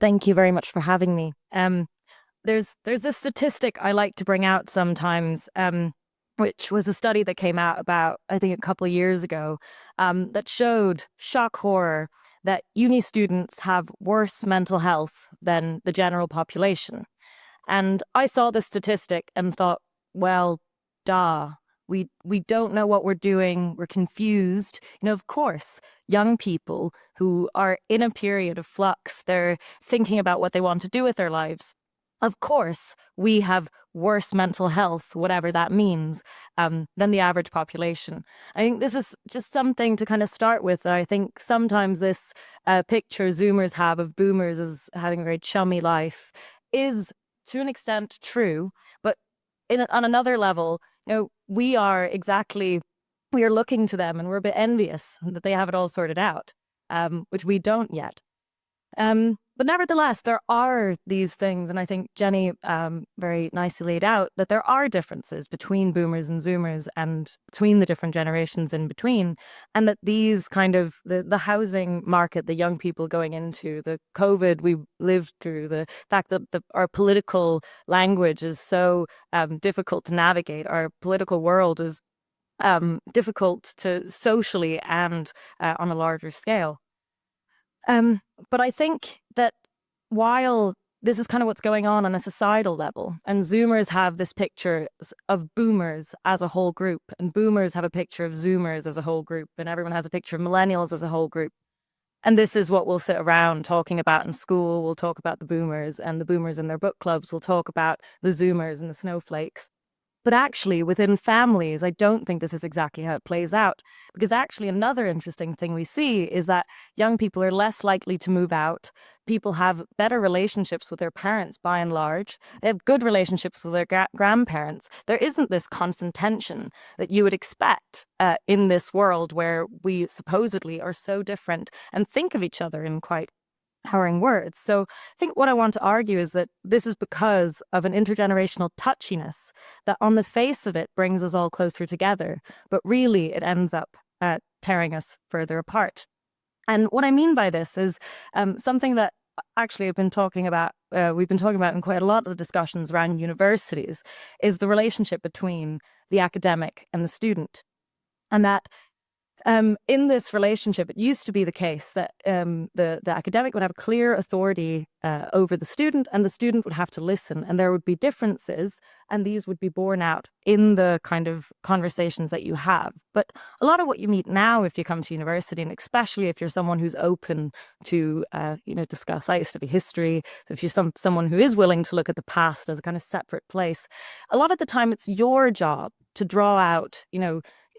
Thank you very much for having me. There's this statistic I like to bring out sometimes, which was a study that came out about, I think, a couple of years ago, that showed, shock horror, that uni students have worse mental health than the general population. And I saw this statistic and thought, well, duh. We don't know what we're doing. We're confused. Of course, young people who are in a period of flux, they're thinking about what they want to do with their lives. Of course, we have worse mental health, whatever that means, than the average population. I think this is just something to kind of start with. I think sometimes this picture Zoomers have of boomers as having a very chummy life is to an extent true, but on another level, we are looking to them and we're a bit envious that they have it all sorted out, which we don't yet. But nevertheless, there are these things, and I think Jenny very nicely laid out that there are differences between boomers and zoomers and between the different generations in between, and that these kind of the housing market, the young people going into, the COVID we lived through, the fact that our political language is so difficult to navigate, our political world is difficult to socially and on a larger scale. But I think that while this is kind of what's going on a societal level, and Zoomers have this picture of boomers as a whole group, and boomers have a picture of Zoomers as a whole group, and everyone has a picture of millennials as a whole group. And this is what we'll sit around talking about in school. We'll talk about the boomers, and the boomers in their book clubs will talk about the Zoomers and the snowflakes. But actually, within families, I don't think this is exactly how it plays out. Because actually, another interesting thing we see is that young people are less likely to move out. People have better relationships with their parents by and large. They have good relationships with their grandparents. There isn't this constant tension that you would expect in this world where we supposedly are so different and think of each other in quite empowering words. So I think what I want to argue is that this is because of an intergenerational touchiness that on the face of it brings us all closer together, but really it ends up tearing us further apart. And what I mean by this is something that actually I've been talking about, we've been talking about in quite a lot of the discussions around universities, is the relationship between the academic and the student. And that in this relationship, it used to be the case that the academic would have clear authority over the student, and the student would have to listen, and there would be differences, and these would be borne out in the kind of conversations that you have. But a lot of what you meet now, if you come to university, and especially if you're someone who's open to, discuss, I used to be history, so if you're someone who is willing to look at the past as a kind of separate place, a lot of the time it's your job to draw out,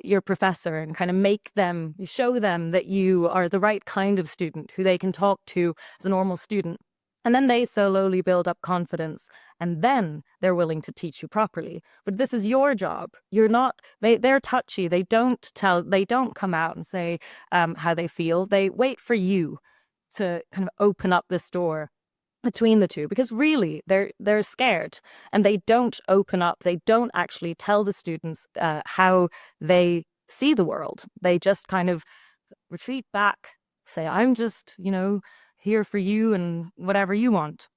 your professor and kind of show them that you are the right kind of student who they can talk to as a normal student. And then they slowly build up confidence, and then they're willing to teach you properly. But this is your job. You're not, they're touchy. They don't come out and say how they feel. They wait for you to kind of open up this door between the two, because really they're scared and they don't open up. They don't actually tell the students how they see the world. They just kind of retreat back, say, I'm just, here for you and whatever you want.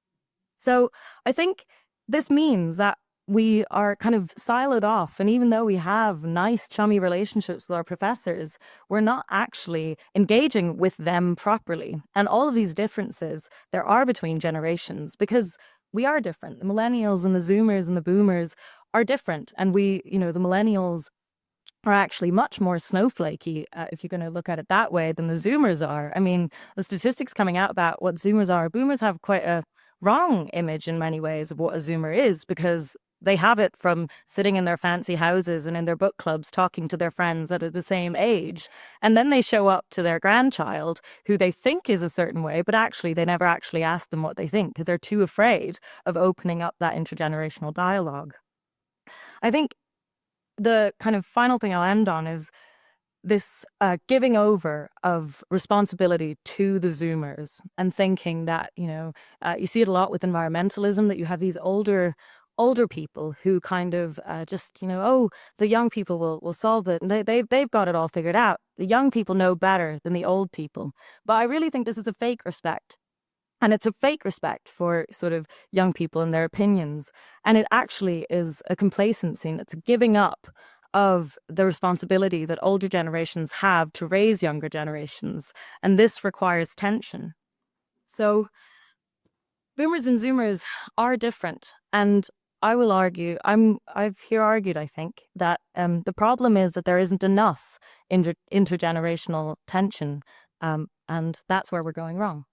So I think this means that we are kind of siloed off. And even though we have nice, chummy relationships with our professors, we're not actually engaging with them properly. And all of these differences there are between generations because we are different. The millennials and the Zoomers and the boomers are different. And the millennials are actually much more snowflakey, if you're going to look at it that way, than the Zoomers are. I mean, the statistics coming out about what Zoomers are, boomers have quite a wrong image in many ways of what a Zoomer is, because they have it from sitting in their fancy houses and in their book clubs talking to their friends that are the same age. And then they show up to their grandchild who they think is a certain way, but actually they never actually ask them what they think because they're too afraid of opening up that intergenerational dialogue. I think the kind of final thing I'll end on is this giving over of responsibility to the Zoomers and thinking that, you see it a lot with environmentalism, that you have these older people who kind of just, oh, the young people will solve it. And they've got it all figured out. The young people know better than the old people. But I really think this is a fake respect. And it's a fake respect for sort of young people and their opinions. And it actually is a complacency, and it's a giving up of the responsibility that older generations have to raise younger generations. And this requires tension. So boomers and zoomers are different. And I will argue, I've here argued, I think, that the problem is that there isn't enough intergenerational tension. And that's where we're going wrong.